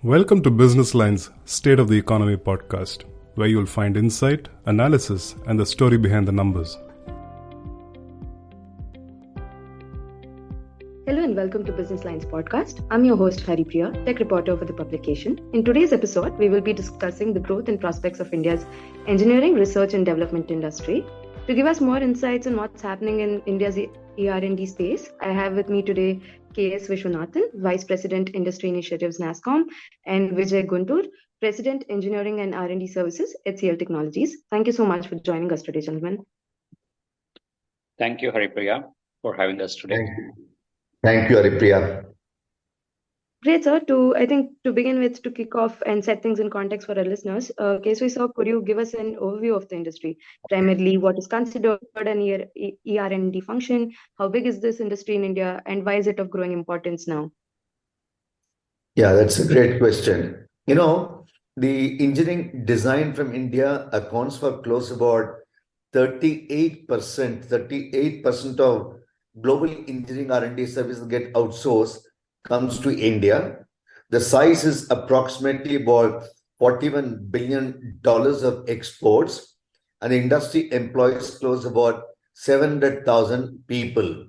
Welcome to Business Line's State of the Economy podcast, where you'll find insight, analysis, and the story behind the numbers. Hello and welcome to Business Line's podcast. I'm your host Haripriya, tech reporter for the publication. In today's episode, we will be discussing the growth and prospects of India's engineering, research and development industry. To give us more insights on what's happening in India's ER&D space, I have with me today KS Viswanathan, Vice President Industry Initiatives Nasscom, and Vijay Guntur, President Engineering and R&D Services, HCL Technologies. Thank you so much for joining us today, gentlemen. Thank you, Haripriya, for having us today. Thank you, Haripriya. Great, sir. To begin with, to kick off and set things in context for our listeners, KSV sir, could you give us an overview of the industry? Primarily, what is considered an ER&D function? How big is this industry in India, and why is it of growing importance now? Yeah, that's a great question. The engineering design from India accounts for close about 38% of global engineering R&D services get outsourced comes to India. The size is approximately about $41 billion of exports, and the industry employs close about 700,000 people.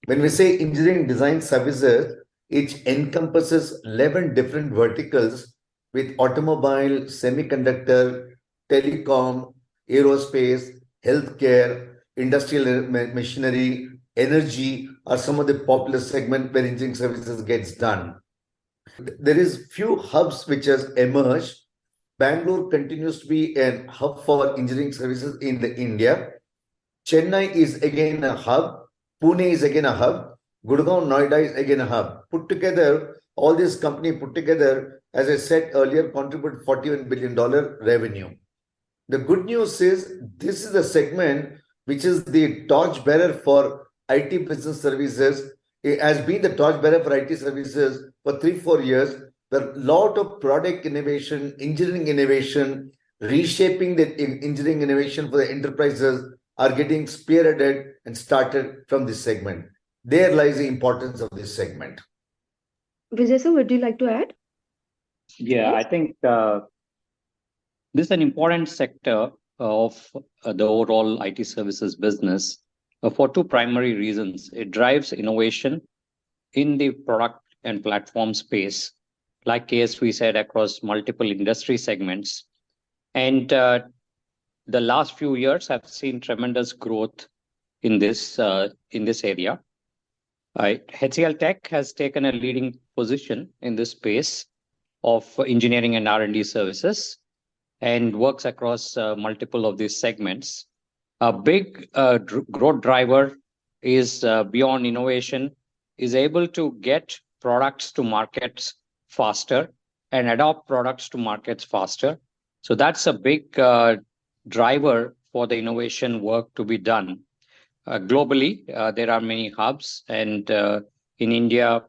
When we say engineering design services, it encompasses 11 different verticals with automobile, semiconductor, telecom, aerospace, healthcare, industrial machinery, energy are some of the popular segments where engineering services gets done. There is few hubs which has emerged. Bangalore continues to be a hub for engineering services in India. Chennai is again a hub. Pune is again a hub. Gurgaon, Noida is again a hub. Put together, all these companies put together, as I said earlier, contribute $41 billion revenue. The good news is this is the segment which is the torchbearer for IT business services. It has been the torchbearer for IT services for 3-4 years. There are a lot of product innovation, engineering innovation, reshaping the engineering innovation for the enterprises are getting spearheaded and started from this segment. There lies the importance of this segment. Vijay sir, would you like to add? Yeah, I think this is an important sector of the overall IT services business for two primary reasons. It drives innovation in the product and platform space, like KSV said, across multiple industry segments. And the last few years have seen tremendous growth in this area. HCL Tech has taken a leading position in this space of engineering and R&D services and works across multiple of these segments. A big growth driver is beyond innovation, is able to get products to markets faster and adopt products to markets faster. So that's a big driver for the innovation work to be done. Globally, there are many hubs, and in India,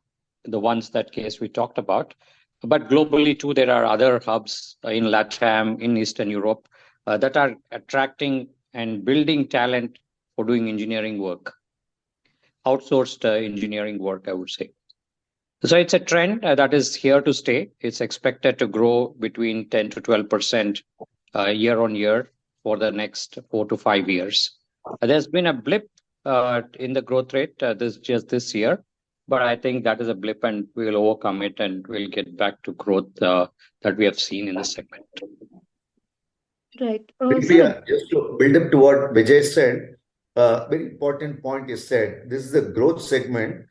the ones that we talked about. But globally, too, there are other hubs in LATAM, in Eastern Europe, that are attracting and building talent for doing engineering work, outsourced engineering work, I would say. So it's a trend that is here to stay. It's expected to grow between 10 to 12% year on year for the next 4 to 5 years. There's been a blip in the growth rate this year, but I think that is a blip and we'll overcome it and we'll get back to growth that we have seen in the segment. Right. Just to build up to what Vijay said, very important point is said. This is a growth segment.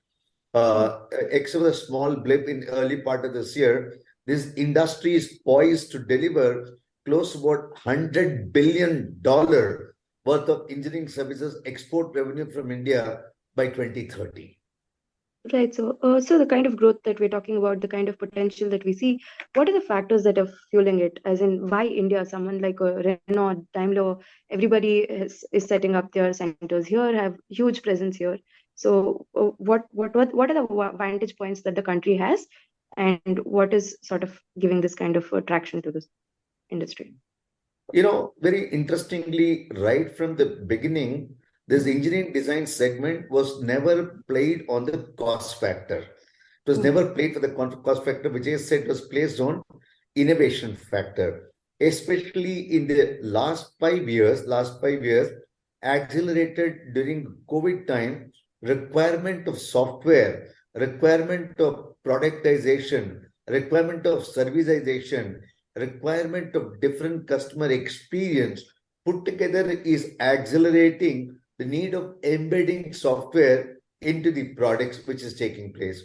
Except for a small blip in the early part of this year, this industry is poised to deliver close to about $100 billion worth of engineering services export revenue from India by 2030. Right. So the kind of growth that we're talking about, the kind of potential that we see, what are the factors that are fueling it? As in, why India? Someone like Renault, Daimler, everybody is setting up their centers here, have huge presence here. So what are the vantage points that the country has, and what is sort of giving this kind of traction to this industry? Very interestingly, right from the beginning, this engineering design segment was never played on the cost factor. It was never played for the cost factor. Vijay said it was placed on innovation factor, especially in the last 5 years, accelerated during COVID time, requirement of software, requirement of productization, requirement of serviceization, requirement of different customer experience put together is accelerating the need of embedding software into the products which is taking place.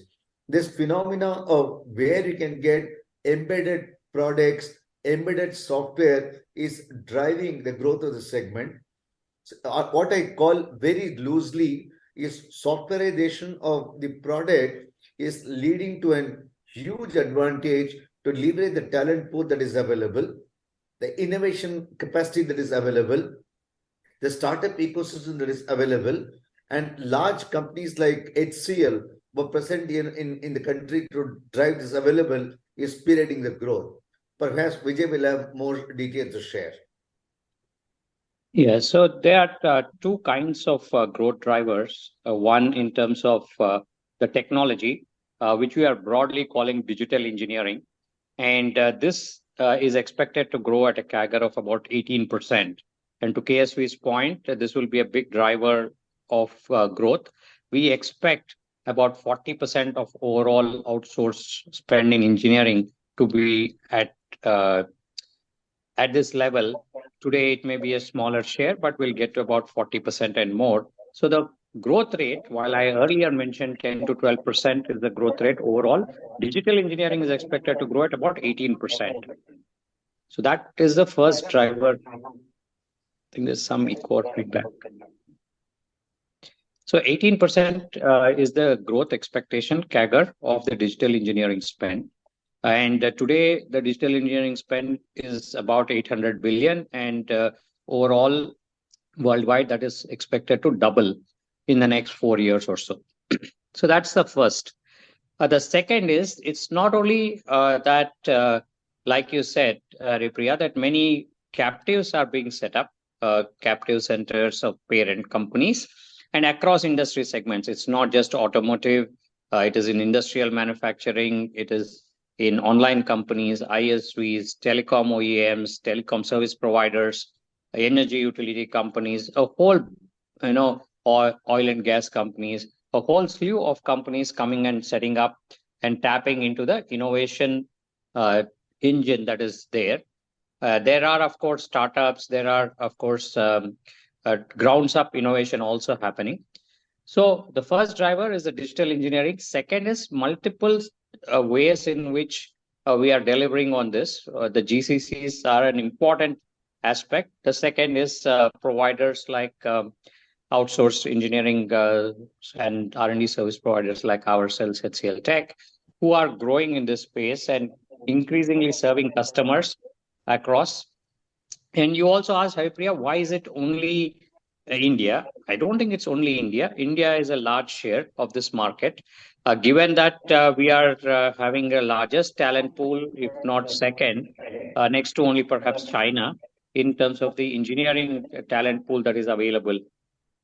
This phenomena of where you can get embedded products, embedded software is driving the growth of the segment. What I call very loosely is softwareization of the product is leading to a huge advantage to leverage the talent pool that is available, the innovation capacity that is available, the startup ecosystem that is available, and large companies like HCL were present in the country to drive this available is spearheading the growth. Perhaps Vijay will have more details to share. Yeah, so there are two kinds of growth drivers. One in terms of the technology, which we are broadly calling digital engineering. And this is expected to grow at a CAGR of about 18%. And to KSV's point, this will be a big driver of growth. We expect about 40% of overall outsourced spend in engineering to be at this level. Today, it may be a smaller share, but we'll get to about 40% and more. So the growth rate, while I earlier mentioned 10 to 12% is the growth rate overall, digital engineering is expected to grow at about 18%. So that is the first driver. I think there's some echo feedback. So 18% is the growth expectation CAGR of the digital engineering spend. And today, the digital engineering spend is about 800 billion, and overall, worldwide, that is expected to double in the next 4 years or so. So that's the first. The second is, it's not only that, like you said, Haripriya, that many captives are being set up, captive centers of parent companies, and across industry segments. It's not just automotive, it is in industrial manufacturing, it is in online companies, ISVs, telecom OEMs, telecom service providers, energy utility companies, a whole, oil and gas companies, a whole slew of companies coming and setting up and tapping into the innovation engine that is there. There are, of course, startups. There are, of course, grounds up innovation also happening. So the first driver is the digital engineering. Second is multiple ways in which we are delivering on this. The GCCs are an important aspect. The second is providers like outsourced engineering and R&D service providers like ourselves, HCL Tech, who are growing in this space and increasingly serving customers across. And you also asked, Haripriya, why is it only India? I don't think it's only India. India is a large share of this market. Given that we are having the largest talent pool, if not second, next to only perhaps China, in terms of the engineering talent pool that is available.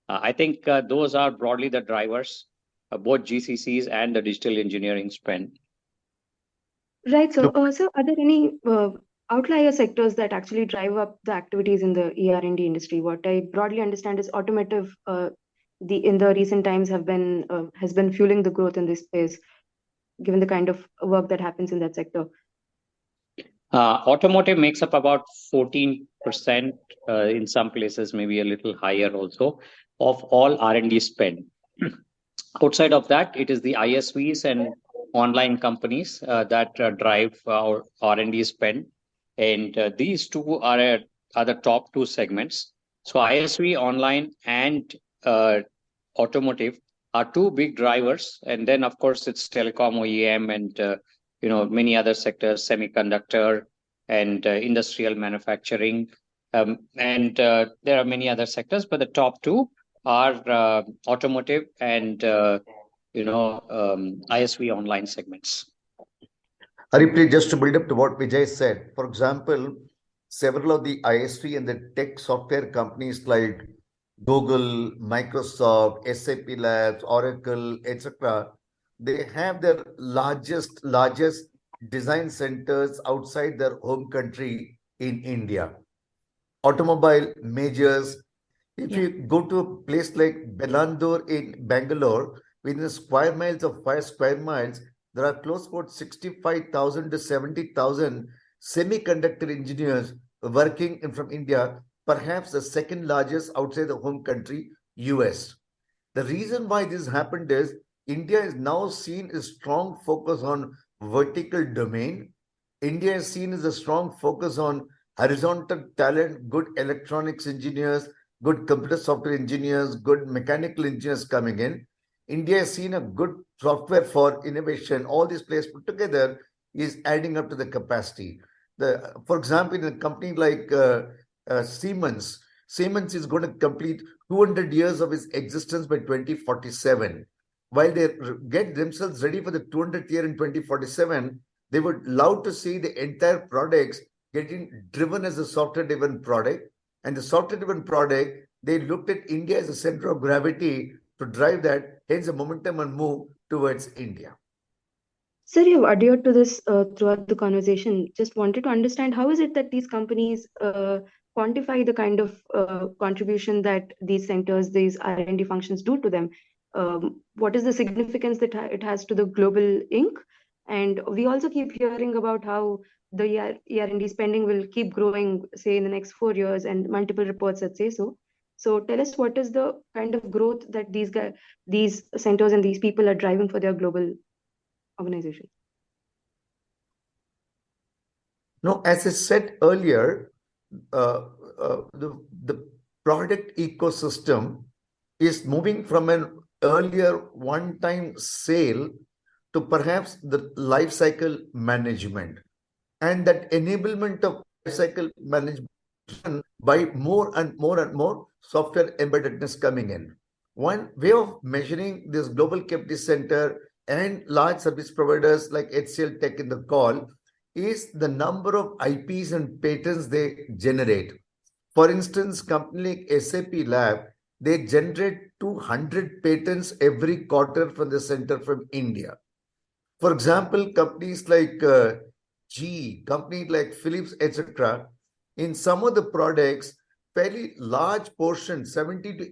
I think those are broadly the drivers, both GCCs and the digital engineering spend. Right. So, sir, are there any outlier sectors that actually drive up the activities in the ER&D industry? What I broadly understand is automotive in the recent times has been fueling the growth in this space, given the kind of work that happens in that sector. Automotive makes up about 14%, in some places maybe a little higher also, of all R&D spend. Outside of that, it is the ISVs and online companies that drive our R&D spend. And these two are the top two segments. So ISV, online, and automotive are two big drivers. And then, of course, it's telecom OEM and many other sectors, semiconductor and industrial manufacturing. And there are many other sectors, but the top two are automotive and ISV online segments. Haripriya, just to build up to what Vijay said, for example, several of the ISV and the tech software companies like Google, Microsoft, SAP Labs, Oracle, etc., they have their largest design centers outside their home country in India. Automobile majors. If you go to a place like Bangalore in Bangalore, within the square miles of 5 square miles, there are close to about 65,000 to 70,000 semiconductor engineers working from India, perhaps the second largest outside the home country, US. The reason why this happened is India is now seen as strong focus on vertical domain. India is seen as a strong focus on horizontal talent, good electronics engineers, good computer software engineers, good mechanical engineers coming in. India has seen a good software for innovation. All these players put together is adding up to the capacity. For example, in a company like Siemens, Siemens is going to complete 200 years of its existence by 2047. While they get themselves ready for the 200th year in 2047, they would love to see the entire products getting driven as a software-driven product. And the software-driven product, they looked at India as a center of gravity to drive that, hence the momentum and move towards India. Sir, you've adhered to this throughout the conversation. Just wanted to understand how is it that these companies quantify the kind of contribution that these centers, these R&D functions do to them? What is the significance that it has to the global Inc? And we also keep hearing about how the ER&D spending will keep growing, say, in the next 4 years, and multiple reports that say so. So tell us, what is the kind of growth that these centers and these people are driving for their global organization? No, as I said earlier, the product ecosystem is moving from an earlier one-time sale to perhaps the life cycle management, and that enablement of life cycle management by more and more software embeddedness coming in. One way of measuring this global capacity center and large service providers like HCL Tech in the call is the number of IPs and patents they generate. For instance, company like SAP Lab, they generate 200 patents every quarter from the center from India. For example, companies like GE, companies like Philips, etc., in some of the products, fairly large portion, 70 to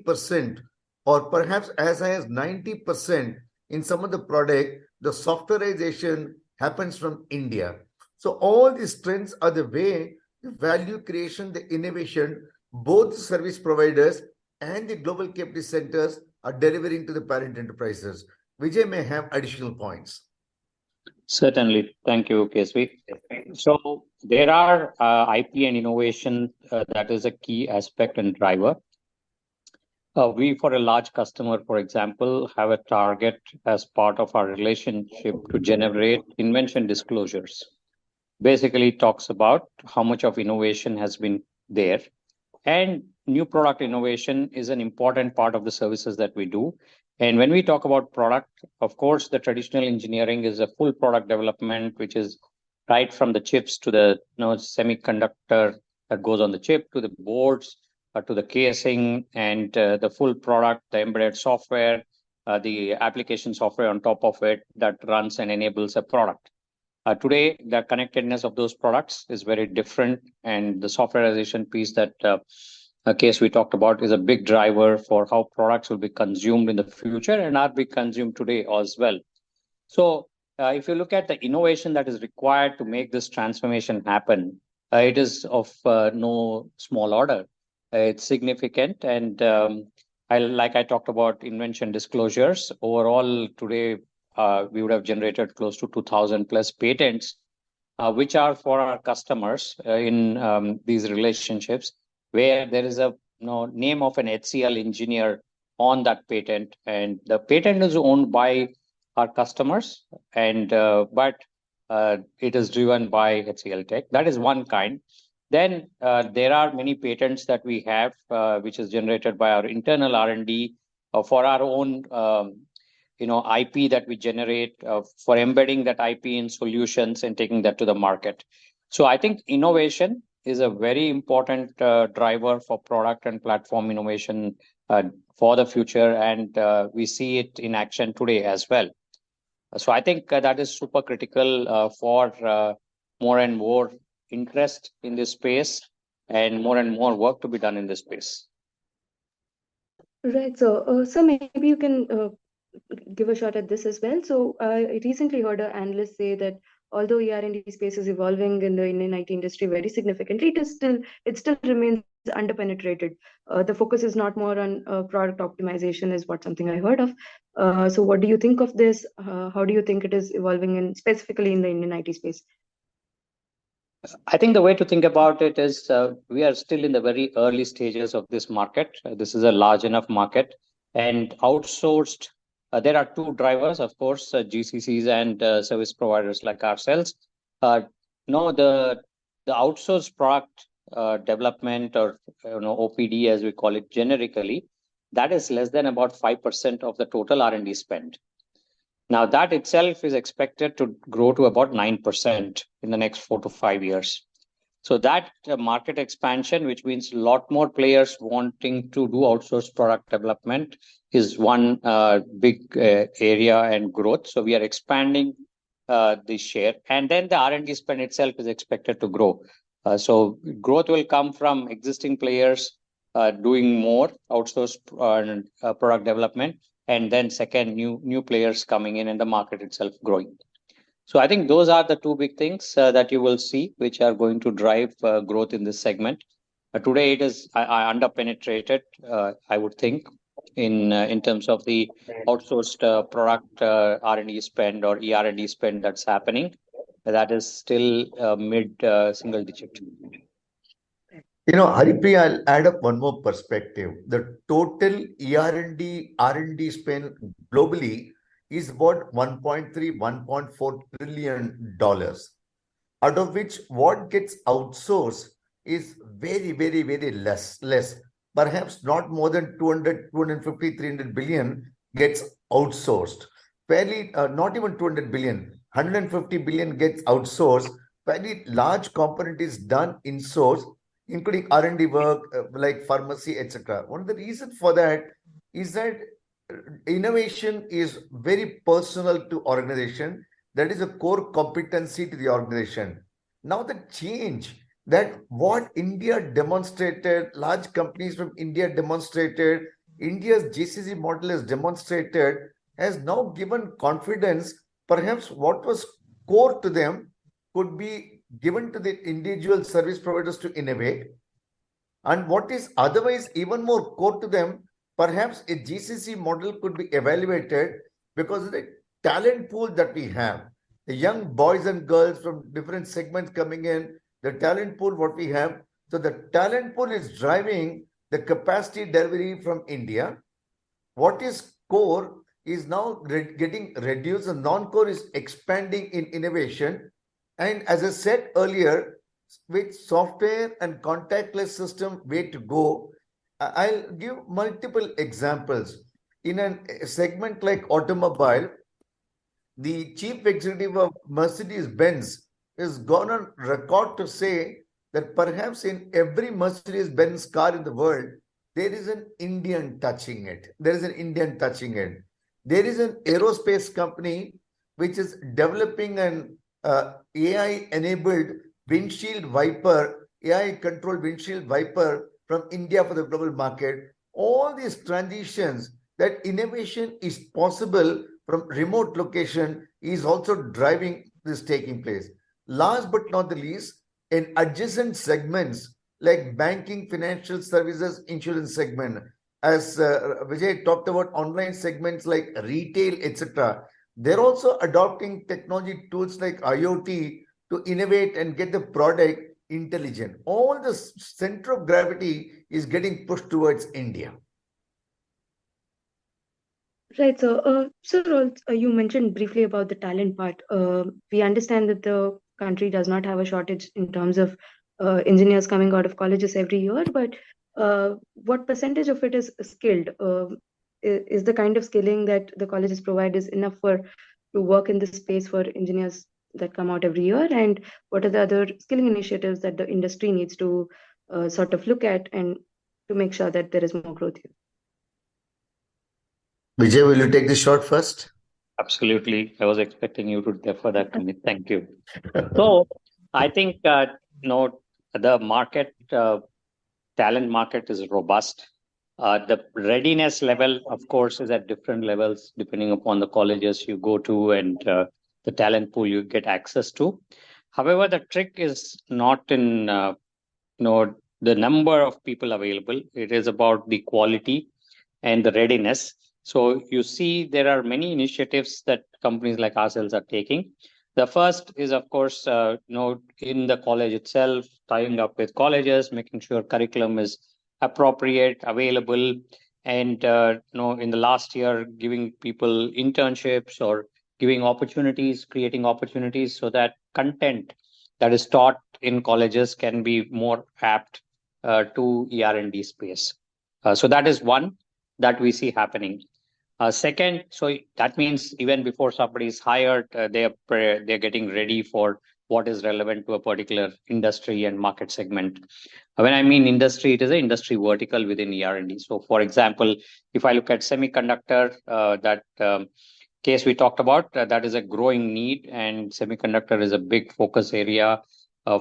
80%, or perhaps as high as 90% in some of the product, the softwareization happens from India. So all these trends are the way the value creation, the innovation, both service providers and the global capacity centers are delivering to the parent enterprises. Vijay may have additional points. Certainly. Thank you, KSV. So there are IP and innovation that is a key aspect and driver. We, for a large customer, for example, have a target as part of our relationship to generate invention disclosures. Basically talks about how much of innovation has been there. And new product innovation is an important part of the services that we do. And when we talk about product, of course, the traditional engineering is a full product development, which is right from the chips to the semiconductor that goes on the chip, to the boards, to the casing, and the full product, the embedded software, the application software on top of it that runs and enables a product. Today, the connectedness of those products is very different, and the softwareization piece that case we talked about is a big driver for how products will be consumed in the future and are being consumed today as well. So if you look at the innovation that is required to make this transformation happen, it is of no small order. It's significant. And I talked about invention disclosures. Overall, today, we would have generated close to 2,000 plus patents, which are for our customers in these relationships, where there is a name of an HCL engineer on that patent, and the patent is owned by our customers, and but it is driven by HCL Tech. That is one kind. Then there are many patents that we have, which is generated by our internal R&D for our own IP that we generate for embedding that IP in solutions and taking that to the market. So I think innovation is a very important driver for product and platform innovation for the future, and we see it in action today as well. So I think that is super critical for more and more interest in this space and more work to be done in this space. Right. So maybe you can give a shot at this as well. So I recently heard an analyst say that although ER&D space is evolving in the Indian IT industry very significantly, it still remains underpenetrated. The focus is not more on product optimization, is what something I heard of. So what do you think of this? How do you think it is evolving, in specifically in the Indian IT space? I think the way to think about it is we are still in the very early stages of this market. This is a large enough market, and outsourced. There are two drivers, of course, GCCs and service providers like ourselves. No, the outsourced product development, or OPD as we call it generically, that is less than about 5% of the total R&D spend. Now, that itself is expected to grow to about 9% in the next 4 to 5 years. So that market expansion, which means a lot more players wanting to do outsourced product development, is one big area and growth. So we are expanding the share. And then the R&D spend itself is expected to grow. So growth will come from existing players doing more outsourced product development, and then second, new players coming in and the market itself growing. So I think those are the two big things that you will see, which are going to drive growth in this segment. Today, it is underpenetrated, I would think, in terms of the outsourced product R&D spend or ER&D spend that's happening. That is still mid single digit. Haripriya, I'll add up one more perspective. The total R&D spend globally is about $1.3, $1.4 trillion, out of which what gets outsourced is very, very, very less. Perhaps not more than 200, 250, 300 billion gets outsourced. Fairly, not even 200 billion, 150 billion gets outsourced. Fairly large component is done in source, including R&D work like pharmacy, etc. One of the reasons for that is that innovation is very personal to organization. That is a core competency to the organization. Now the change that what India demonstrated, large companies from India demonstrated, India's GCC model has demonstrated, has now given confidence. Perhaps what was core to them could be given to the individual service providers to innovate. And what is otherwise even more core to them, perhaps a GCC model could be evaluated because of the talent pool that we have. The young boys and girls from different segments coming in, the talent pool what we have. So the talent pool is driving the capacity delivery from India. What is core is now getting reduced, and non-core is expanding in innovation. And as I said earlier, with software and contactless system way to go, I'll give multiple examples. In a segment like automobile, the chief executive of Mercedes-Benz has gone on record to say that perhaps in every Mercedes-Benz car in the world, there is an Indian touching it. There is an aerospace company which is developing an AI-enabled windshield wiper, AI-controlled windshield wiper from India for the global market. All these transitions, that innovation is possible from remote location, is also driving this taking place. Last but not the least, in adjacent segments like banking, financial services, insurance segment, as Vijay talked about, online segments like retail, etc. They're also adopting technology tools like IoT to innovate and get the product intelligent. All the center of gravity is getting pushed towards India. Right. So, sir, you mentioned briefly about the talent part. We understand that the country does not have a shortage in terms of engineers coming out of colleges every year, but what percentage of it is skilled? Is the kind of skilling that the colleges provide is enough to work in this space for engineers that come out every year? And what are the other skilling initiatives that the industry needs to sort of look at and to make sure that there is more growth here? Vijay, will you take this shot first? Sure. Sure. Absolutely. I was expecting you to defer that to me. Thank you. So I think, the market, talent market is robust. The readiness level, of course, is at different levels depending upon the colleges you go to and the talent pool you get access to. However, the trick is not in the number of people available. It is about the quality and the readiness. So you see, there are many initiatives that companies like ourselves are taking. The first is, of course, in the college itself, tying up with colleges, making sure curriculum is appropriate, available, and in the last year, giving people internships or giving opportunities, creating opportunities so that content that is taught in colleges can be more apt to ER&D space. So that is one that we see happening. Second, so that means even before somebody is hired, they're getting ready for what is relevant to a particular industry and market segment. When I mean industry, it is an industry vertical within ER&D. So, for example, if I look at semiconductor, that case we talked about, that is a growing need, and semiconductor is a big focus area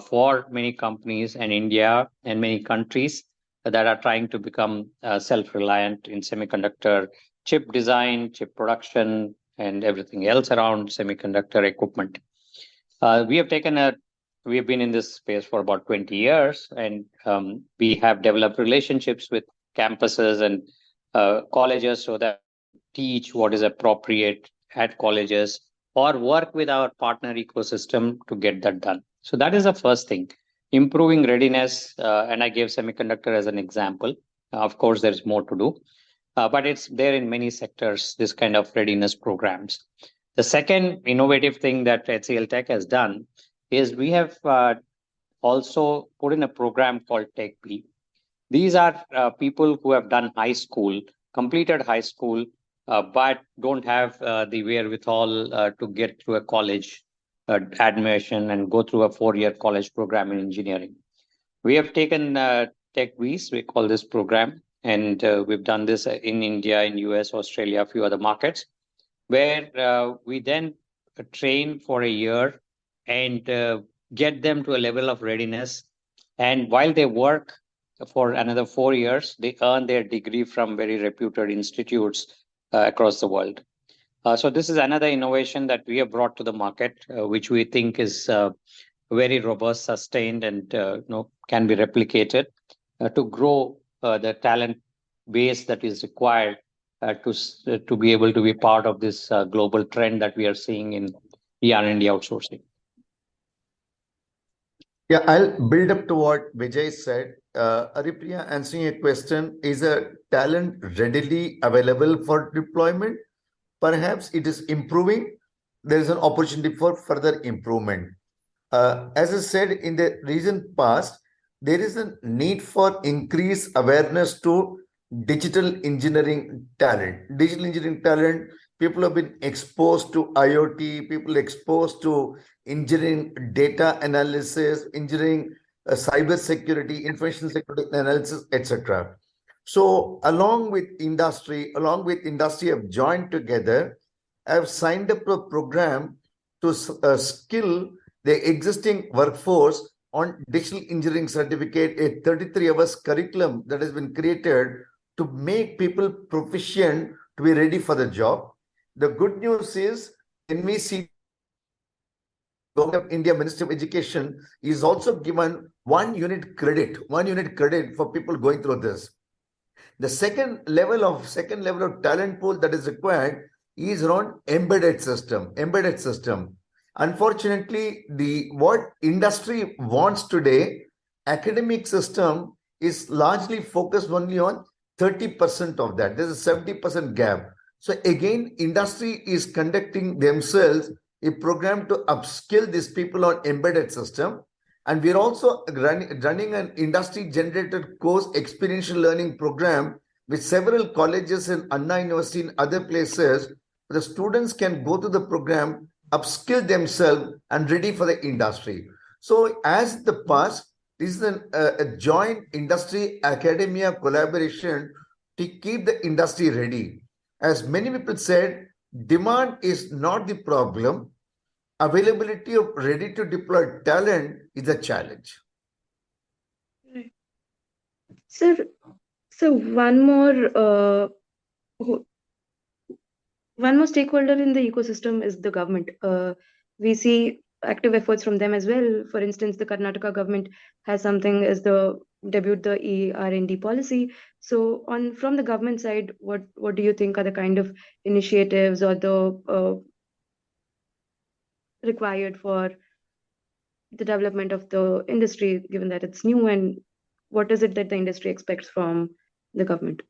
for many companies in India and many countries that are trying to become self-reliant in semiconductor chip design, chip production, and everything else around semiconductor equipment. We have been in this space for about 20 years, and we have developed relationships with campuses and colleges so that teach what is appropriate at colleges or work with our partner ecosystem to get that done. So that is the first thing. Improving readiness, and I gave semiconductor as an example. Of course, there's more to do, but it's there in many sectors, this kind of readiness programs. The second innovative thing that HCL Tech has done is we have also put in a program called Tech B. These are people who have done high school, completed high school, but don't have the wherewithal to get through a college admission and go through a 4-year college program in engineering. We have taken Tech Bs, we call this program, and we've done this in India, in US, Australia, a few other markets, where we then train for a year and get them to a level of readiness. And while they work for another 4 years, they earn their degree from very reputed institutes across the world. So this is another innovation that we have brought to the market, which we think is very robust, sustained, and can be replicated to grow the talent base that is required to be able to be part of this global trend that we are seeing in ER&D outsourcing. Yeah, I'll build up to what Vijay said. Haripriya, answering your question, is a talent readily available for deployment? Perhaps it is improving. There is an opportunity for further improvement. As I said in the recent past, there is a need for increased awareness to digital engineering talent. Digital engineering talent, people have been exposed to IoT, people exposed to engineering data analysis, engineering cyber security, information security analysis, etc. So along with industry have joined together, have signed up a program to skill the existing workforce on digital engineering certificate, a 33 hours curriculum that has been created to make people proficient to be ready for the job. The good news is NVC, Government of India Ministry of Education, is also given 1 unit credit for people going through this. The second level of talent pool that is required is around embedded system. Unfortunately, what industry wants today, academic system is largely focused only on 30% of that. There's a 70% gap. So again, industry is conducting themselves a program to upskill these people on embedded system. And we're also running an industry-generated course experiential learning program with several colleges in Anna University and other places. The students can go to the program, upskill themselves, and ready for the industry. So as the past, this is a joint industry-academia collaboration to keep the industry ready. As many people said, demand is not the problem. Availability of ready to deploy talent is a challenge. Right. Sir, so one more stakeholder in the ecosystem is the government. We see active efforts from them as well. For instance, the Karnataka government has something as the ER&D policy. So, from the government side, what do you think are the kind of initiatives or the required for the development of the industry, given that it's new, and what is it that the industry expects from the government?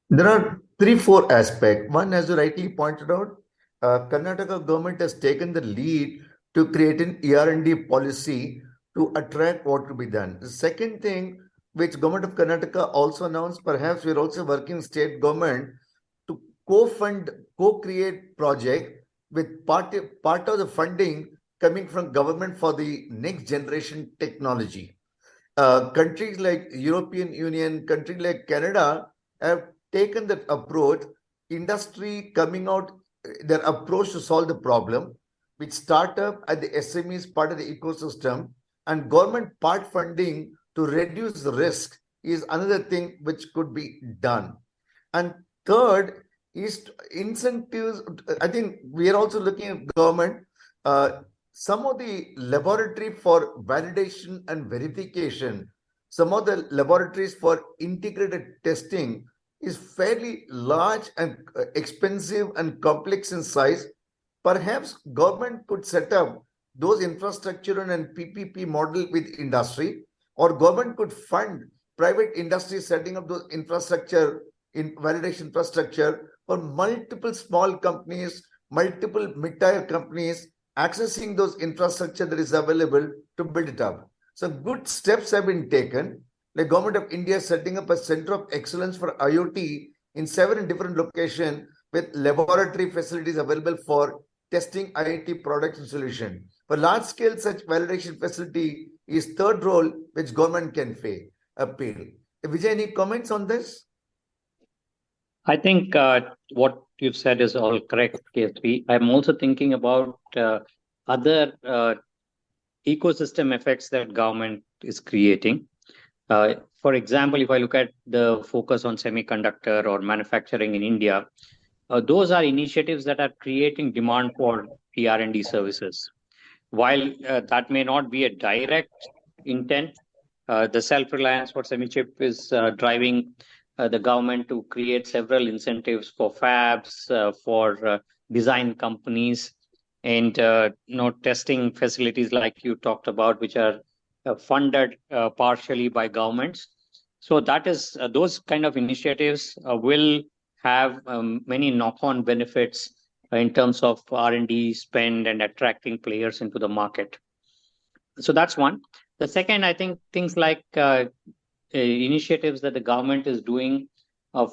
There are 3-4 aspects. One, as you rightly pointed out, Karnataka government has taken the lead to create an ER&D policy to attract what to be done. The second thing, which government of Karnataka also announced, perhaps we're also working with state government to co-fund, co-create project with part of the funding coming from government for the next generation technology. Countries like European Union, countries like Canada have taken that approach, industry coming out, their approach to solve the problem, with startup at the SMEs part of the ecosystem, and government part funding to reduce the risk is another thing which could be done. And third is incentives. I think we are also looking at government. Some of the laboratory for validation and verification, some of the laboratories for integrated testing is fairly large and expensive and complex in size. Perhaps government could set up those infrastructure and PPP model with industry, or government could fund private industry setting up those infrastructure in validation infrastructure for multiple small companies, multiple mid-tier companies accessing those infrastructure that is available to build it up. So good steps have been taken. The government of India is setting up a center of excellence for IoT in 7 different locations with laboratory facilities available for testing IoT products and solutions. For large scale, such validation facility is third role which government can appeal. Vijay, any comments on this? I think what you've said is all correct, KSV. I'm also thinking about other ecosystem effects that government is creating. For example, if I look at the focus on semiconductor or manufacturing in India, those are initiatives that are creating demand for ER&D services. While that may not be a direct intent, the self-reliance for semi-chip is driving the government to create several incentives for fabs, for design companies, and testing facilities like you talked about, which are funded partially by governments. So that is those kind of initiatives will have many knock-on benefits in terms of R&D spend and attracting players into the market. So that's one. The second, I think things like initiatives that the government is doing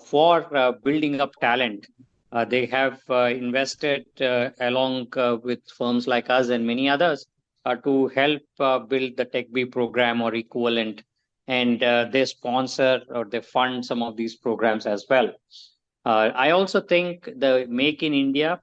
for building up talent. They have invested along with firms like us and many others to help build the TechB program or equivalent, and they sponsor or they fund some of these programs as well. I also think the Make in India,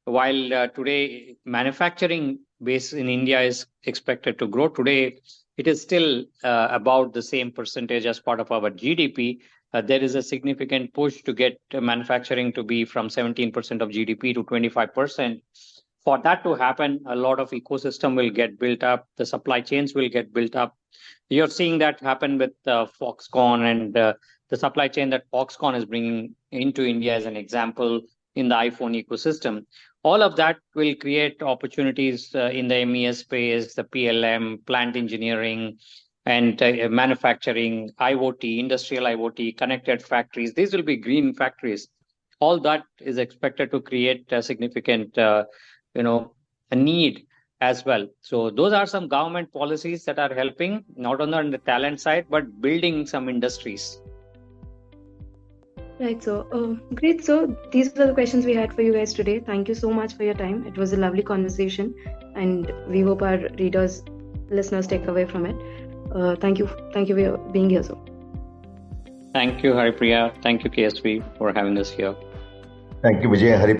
while today manufacturing base in India is expected to grow, today it is still about the same percentage as part of our GDP. There is a significant push to get manufacturing to be from 17% of GDP to 25%. For that to happen, a lot of ecosystem will get built up. The supply chains will get built up. You're seeing that happen with Foxconn and the supply chain that Foxconn is bringing into India as an example in the iPhone ecosystem. All of that will create opportunities in the MES space, the PLM, plant engineering, and manufacturing, IoT, industrial IoT, connected factories. These will be green factories. All that is expected to create a significant, a need as well. So those are some government policies that are helping, not only on the talent side, but building some industries. Right, so great. So these were the questions we had for you guys today. Thank you so much for your time. It was a lovely conversation, and we hope our listeners take away from it. Thank you for being here, sir. Thank you, Haripriya. Thank you, KSV, for having us here. Thank you, Vijay.